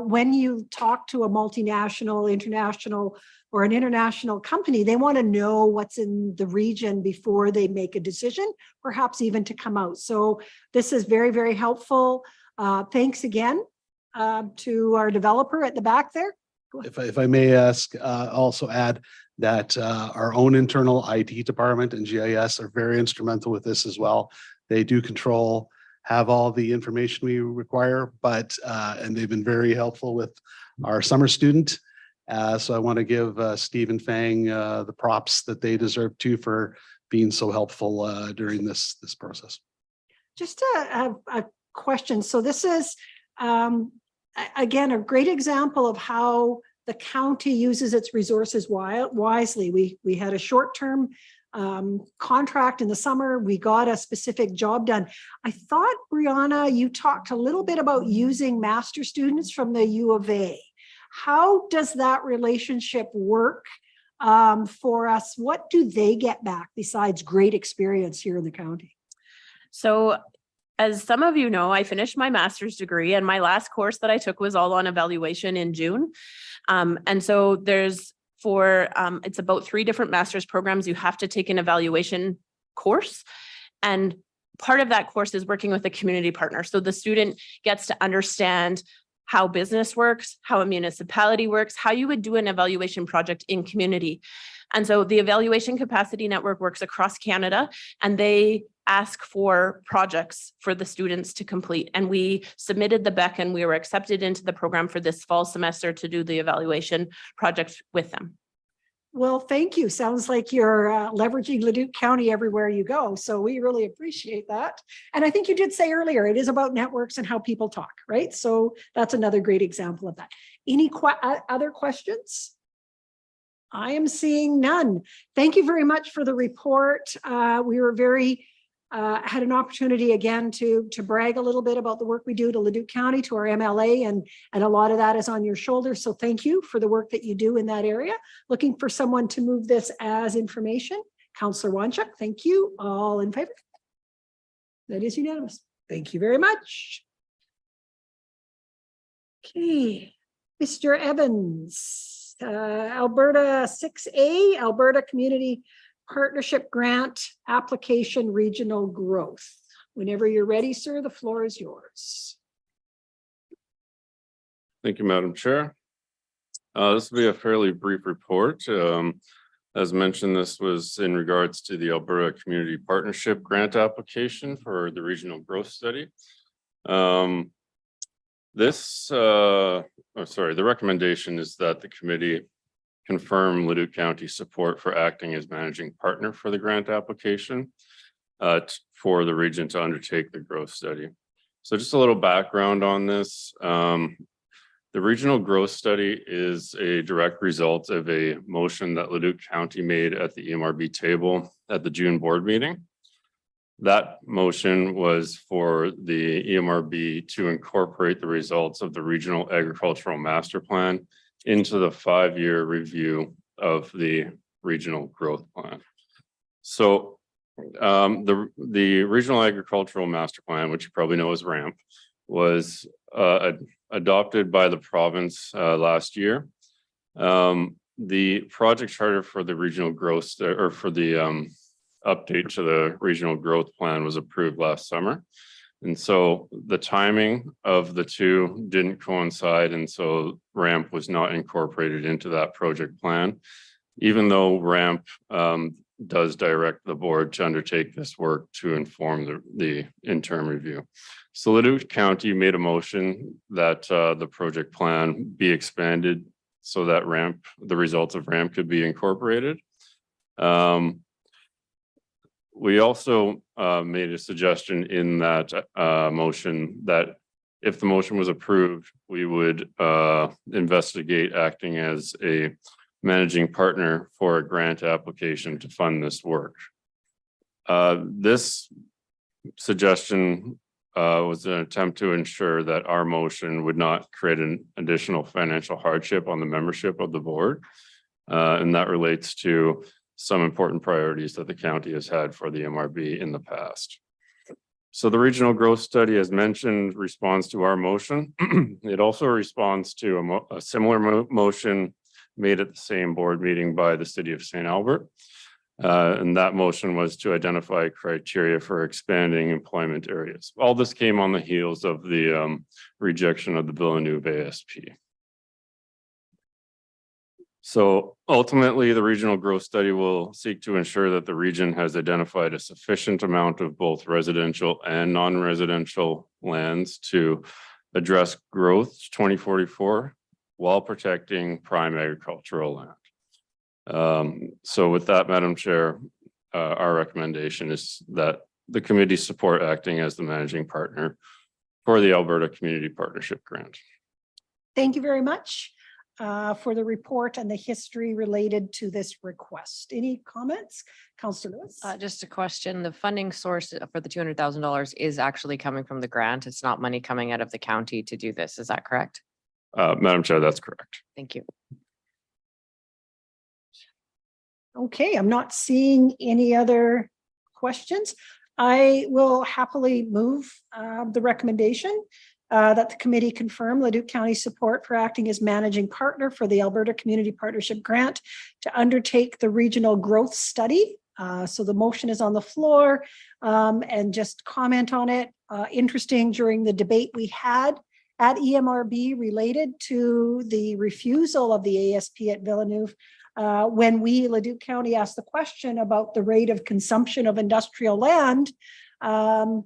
when you talk to a multinational, international, or an international company, they want to know what's in the region before they make a decision, perhaps even to come out. So this is very, very helpful. Thanks again to our developer at the back there. If I may ask, also add that our own internal IT department and GIS are very instrumental with this as well. They do control, have all the information we require, but and they've been very helpful with our summer student. So I want to give Steve and Fang the props that they deserve too for being so helpful during this process. Just a question. So this is again a great example of how the county uses its resources wisely. We had a short-term contract in the summer. We got a specific job done. I thought, Brianna, you talked a little bit about using master students from the U of A. How does that relationship work for us? What do they get back besides great experience here in the county? So as some of you know, I finished my master's degree, and my last course that I took was all on evaluation in June. And so there's it's about 3 different master's programs. You have to take an evaluation course. And part of that course is working with a community partner. So the student gets to understand how business works, how a municipality works, how you would do an evaluation project in community. And so the Evaluation Capacity Network works across Canada, and they ask for projects for the students to complete. And we submitted the BEC, and we were accepted into the program for this fall semester to do the evaluation project with them. Well, thank you. Sounds like you're leveraging Leduc County everywhere you go. So we really appreciate that. And I think you did say earlier, it is about networks and how people talk, right? So that's another great example of that. Any other questions? I am seeing none. Thank you very much for the report. We were very had an opportunity again to brag a little bit about the work we do to Leduc County, to our MLA, and a lot of that is on your shoulders. So thank you for the work that you do in that area. Looking for someone to move this as information. Councillor Wanchuk, thank you. All in favor? That is unanimous. Thank you very much. Okay, Mr. Evans, Alberta 6A, Alberta Community Partnership Grant Application Regional Growth. Whenever you're ready, sir, the floor is yours. Thank you, Madam Chair. This will be a fairly brief report. As mentioned, this was in regards to the Alberta Community Partnership Grant application for the Regional Growth Study. The recommendation is that the committee confirm Leduc County support for acting as managing partner for the grant application for the region to undertake the growth study. So just a little background on this. The regional growth study is a direct result of a motion that Leduc County made at the EMRB table at the June board meeting. That motion was for the EMRB to incorporate the results of the regional agricultural master plan into the 5-year review of the regional growth plan. So the regional agricultural master plan, which you probably know as RAMP, was adopted by the province last year. The project charter for the regional growth or for the update to the regional growth plan was approved last summer. And so the timing of the two didn't coincide. And so RAMP was not incorporated into that project plan, even though RAMP does direct the board to undertake this work to inform the interim review. So Leduc County made a motion that the project plan be expanded so that the results of RAMP could be incorporated. We also made a suggestion in that motion that if the motion was approved, we would investigate acting as a managing partner for a grant application to fund this work. This suggestion was an attempt to ensure that our motion would not create an additional financial hardship on the membership of the board. And that relates to some important priorities that the county has had for the MRB in the past. So the regional growth study, as mentioned, responds to our motion. It also responds to a similar motion made at the same board meeting by the city of St. Albert. And that motion was to identify criteria for expanding employment areas. All this came on the heels of the rejection of the Villeneuve ASP. So ultimately, the regional growth study will seek to ensure that the region has identified a sufficient amount of both residential and non-residential lands to address growth 2044 while protecting prime agricultural land. So with that, Madam Chair, our recommendation is that the committee support acting as the managing partner for the Alberta Community Partnership Grant. Thank you very much for the report and the history related to this request. Any comments? Councillor Lewis? Just a question. The funding source for the $200,000 is actually coming from the grant. It's not money coming out of the county to do this. Is that correct? Madam Chair, that's correct. Thank you. Okay, I'm not seeing any other questions. I will happily move the recommendation that the committee confirm Leduc County support for acting as managing partner for the Alberta Community Partnership Grant to undertake the regional growth study. So the motion is on the floor and just comment on it. Interesting, during the debate we had at EMRB related to the refusal of the ASP at Villeneuve, when we, Leduc County, asked the question about the rate of consumption of industrial land, the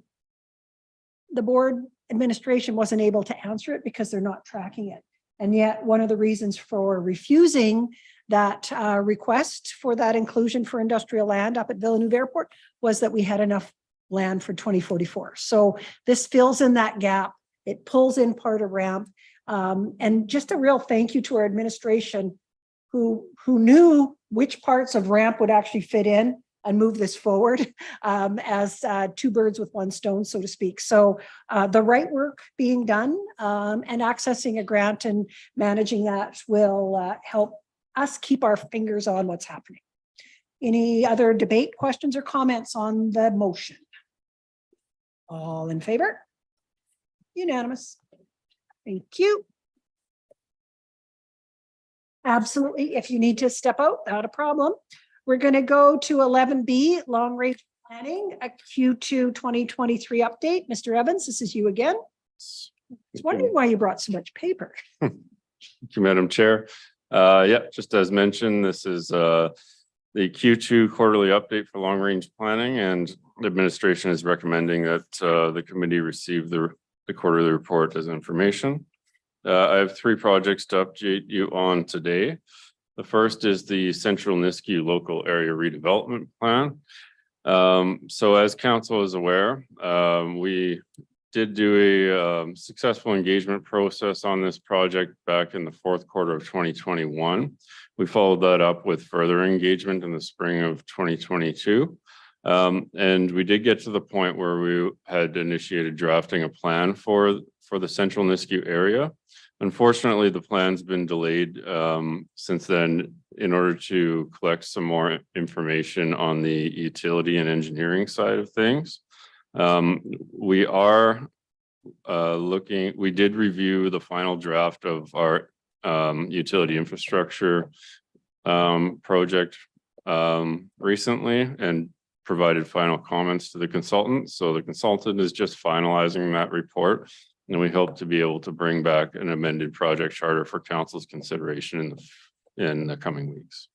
board administration wasn't able to answer it because they're not tracking it. And yet one of the reasons for refusing that request for that inclusion for industrial land up at Villeneuve Airport was that we had enough land for 2044. So this fills in that gap. It pulls in part of RAMP. And just a real thank you to our administration who knew which parts of RAMP would actually fit in and move this forward as two birds with one stone, so to speak. So the right work being done and accessing a grant and managing that will help us keep our fingers on what's happening. Any other debate, questions, or comments on the motion? All in favor? Unanimous. Thank you. Absolutely. If you need to step out, not a problem. We're going to go to 11B, long range Planning, a Q2 2023 update. Mr. Evans, this is you again. I was wondering why you brought so much paper. Thank you, Madam Chair. Yeah, just as mentioned, this is the Q2 quarterly update for long range planning, and the administration is recommending that the committee receive the quarterly report as information. I have 3 projects to update you on today. The first is the Central Nisku Local Area Redevelopment Plan. So as council is aware, we did do a successful engagement process on this project back in the 4th quarter of 2021. We followed that up with further engagement in the spring of 2022. And we did get to the point where we had initiated drafting a plan for the Central Nisku area. Unfortunately, the plan's been delayed since then in order to collect some more information on the utility and engineering side of things. We are we did review the final draft of our utility infrastructure project recently and provided final comments to the consultant. So the consultant is just finalizing that report, and we hope to be able to bring back an amended project charter for council's consideration in the coming weeks.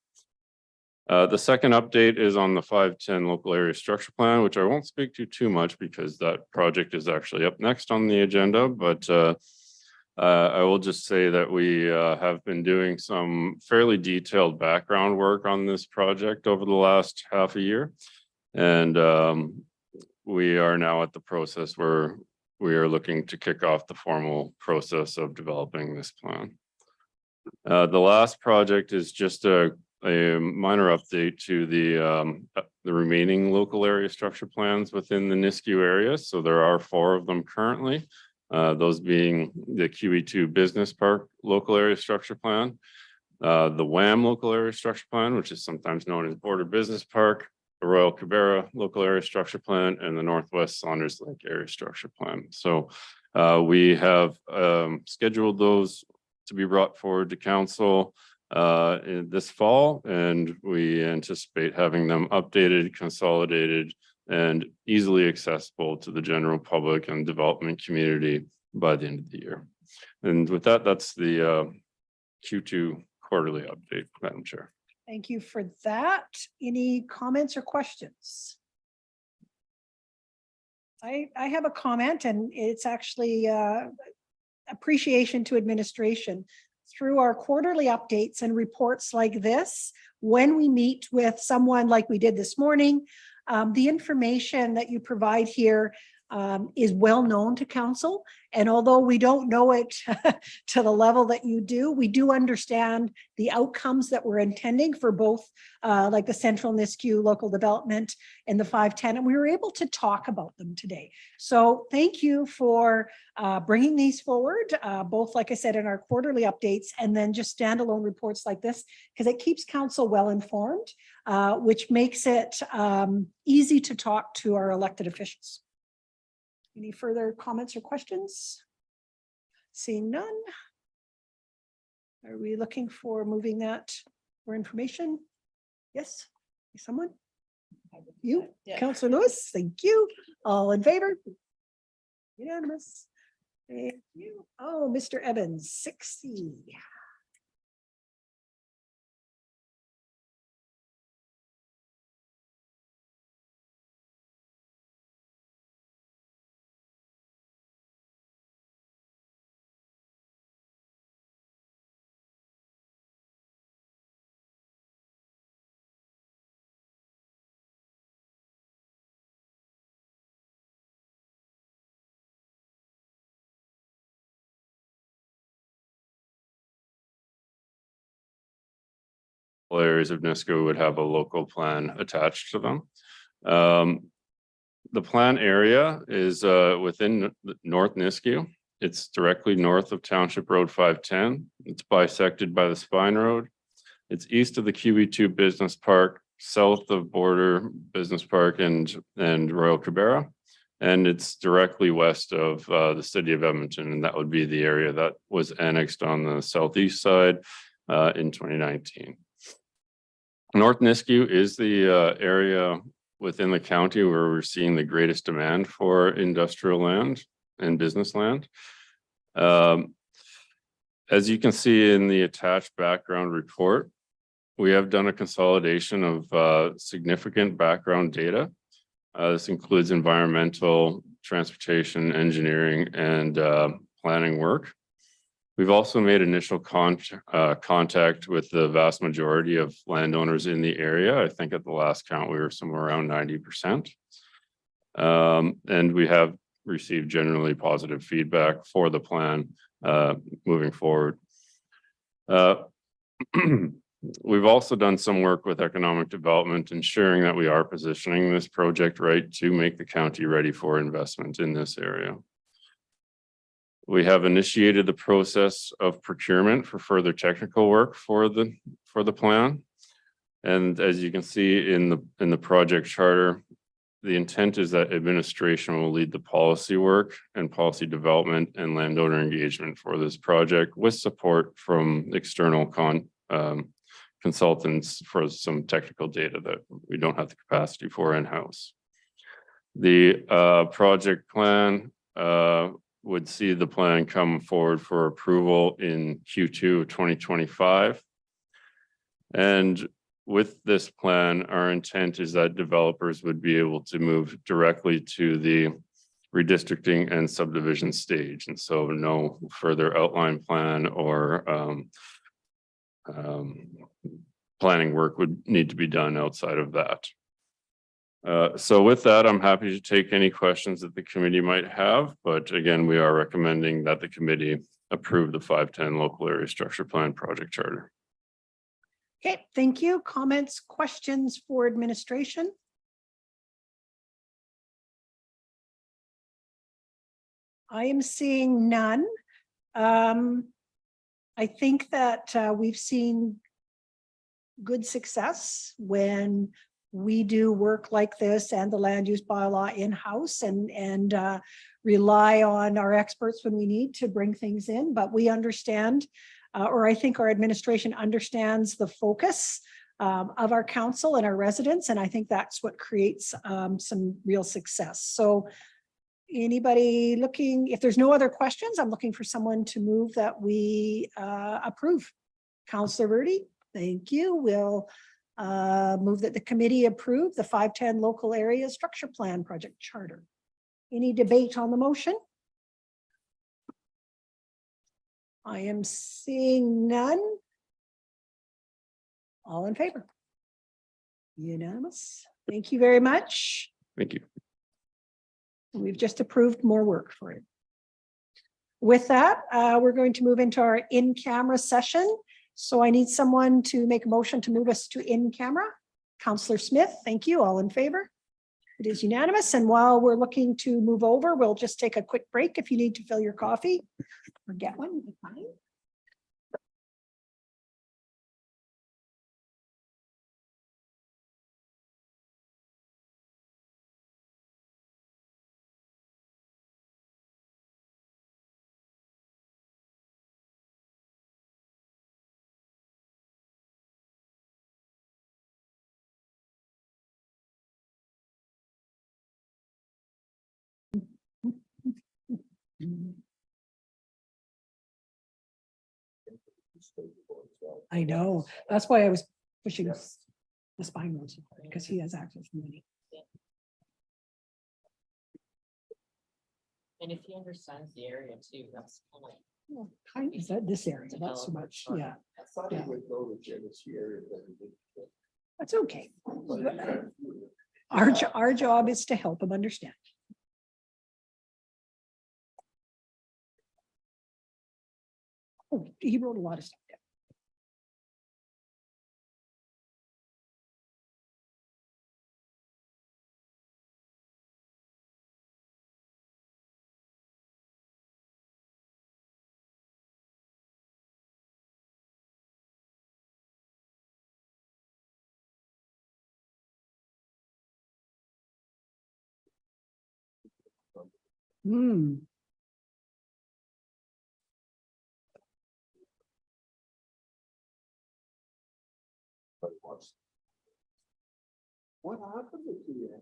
The second update is on the 510 local area structure plan, which I won't speak to too much because that project is actually up next on the agenda. But I will just say that we have been doing some fairly detailed background work on this project over the last half a year. And we are now at the process where we are looking to kick off the formal process of developing this plan. The last project is just a minor update to the remaining local area structure plans within the Nisku area. So there are 4 of them currently, those being the QE2 Business Park local area structure plan, the WAM local area structure plan, which is sometimes known as Border Business Park, the Royal Cabarra local area structure plan, and the Northwest Saunders Lake area structure plan. So we have scheduled those to be brought forward to council this fall, and we anticipate having them updated, consolidated, and easily accessible to the general public and development community by the end of the year. And with that, that's the Q2 quarterly update, Madam Chair. Thank you for that. Any comments or questions? I have a comment, and it's actually appreciation to administration. Through our quarterly updates and reports like this, when we meet with someone like we did this morning, the information that you provide here is well known to council. And although we don't know it to the level that you do, we do understand the outcomes that we're intending for both like the Central Nisku local development and the 510. And we were able to talk about them today. So thank you for bringing these forward, both, like I said, in our quarterly updates and then just standalone reports like this, because it keeps council well informed, which makes it easy to talk to our elected officials. Any further comments or questions? Seeing none. Are we looking for moving that for information? Yes, someone? You, Councillor Lewis, thank you. All in favor? Unanimous. Thank you. Oh, Mr. Evans, 60. Areas of Nisku would have a local plan attached to them. The plan area is within North Nisku. It's directly north of Township Road 510. It's bisected by the Spine Road. It's east of the QE2 Business Park, south of Border Business Park and Royal Cabarra. And it's directly west of the city of Edmonton, and that would be the area that was annexed on the southeast side in 2019. North Nisku is the area within the county where we're seeing the greatest demand for industrial land and business land. As you can see in the attached background report, we have done a consolidation of significant background data. This includes environmental, transportation, engineering, and planning work. We've also made initial contact with the vast majority of landowners in the area. I think at the last count, we were somewhere around 90%. And we have received generally positive feedback for the plan moving forward. We've also done some work with economic development, ensuring that we are positioning this project right to make the county ready for investment in this area. We have initiated the process of procurement for further technical work for the plan. And as you can see in the project charter, the intent is that administration will lead the policy work and policy development and landowner engagement for this project with support from external consultants for some technical data that we don't have the capacity for in-house. The project plan would see the plan come forward for approval in Q2 of 2025. And with this plan, our intent is that developers would be able to move directly to the redistricting and subdivision stage. And so no further outline plan or planning work would need to be done outside of that. So with that, I'm happy to take any questions that the committee might have, but again, we are recommending that the committee approve the 510 local area structure plan project charter. Okay, thank you. Comments, questions for administration? I am seeing none. I think that we've seen good success when we do work like this and the land use bylaw in-house and rely on our experts when we need to bring things in, but we understand, or I think our administration understands the focus of our council and our residents, and I think that's what creates some real success. So anybody looking, if there's no other questions, I'm looking for someone to move that we approve. Councillor Verdi, thank you. We'll move that the committee approve the 510 local area structure plan project charter. Any debate on the motion? I am seeing none. All in favor? Unanimous. Thank you very much. Thank you. We've just approved more work for it. With that, we're going to move into our in-camera session. So I need someone to make a motion to move us to in-camera. Councillor Smith, thank you. All in favor? It is unanimous. And while we're looking to move over, we'll just take a quick break if you need to fill your coffee or get one. I know. That's why I was pushing the spine road because he has access to money. And if he understands the area too, that's kind of. Well, kind of that this area, not so much. Yeah. Yeah. That's okay. Our job is to help him understand. Oh, he wrote a lot of stuff down. What happened to you?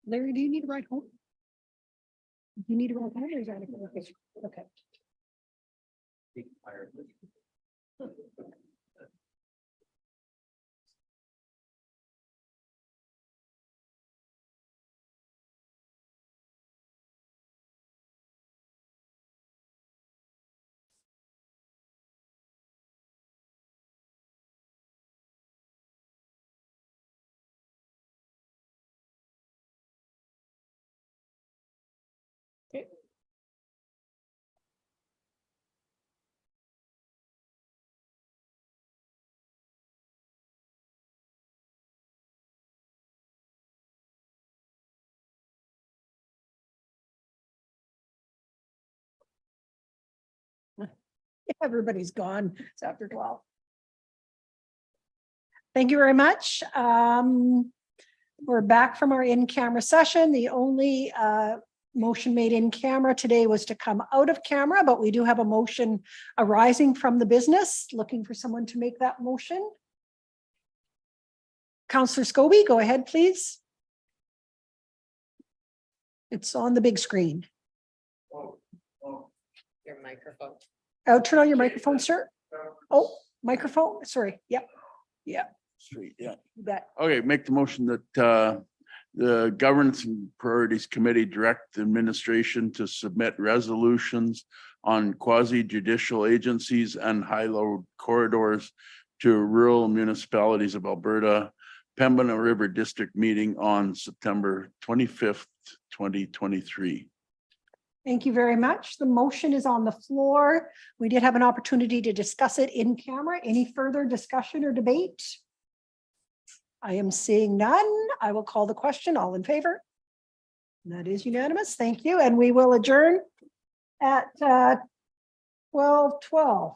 Larry, do you need a ride home? Do you need a ride home or is that okay? Okay. Everybody's gone. It's after 12. Thank you very much. We're back from our in-camera session. The only motion made in camera today was to come out of camera, but we do have a motion arising from the business. Looking for someone to make that motion. Councillor Scobie, go ahead, please. It's on the big screen. Your microphone. Oh, turn on your microphone, sir. Oh, microphone. Sorry. Yep. Yeah. Street, yeah. You bet. Okay, make the motion that the Governance and Priorities Committee direct the administration to submit resolutions on quasi judicial agencies and high load corridors to rural municipalities of Alberta, Pembina River District meeting on September 25th, 2023. Thank you very much. The motion is on the floor. We did have an opportunity to discuss it in camera. Any further discussion or debate? I am seeing none. I will call the question. All in favor? That is unanimous. Thank you. And we will adjourn at 12:12.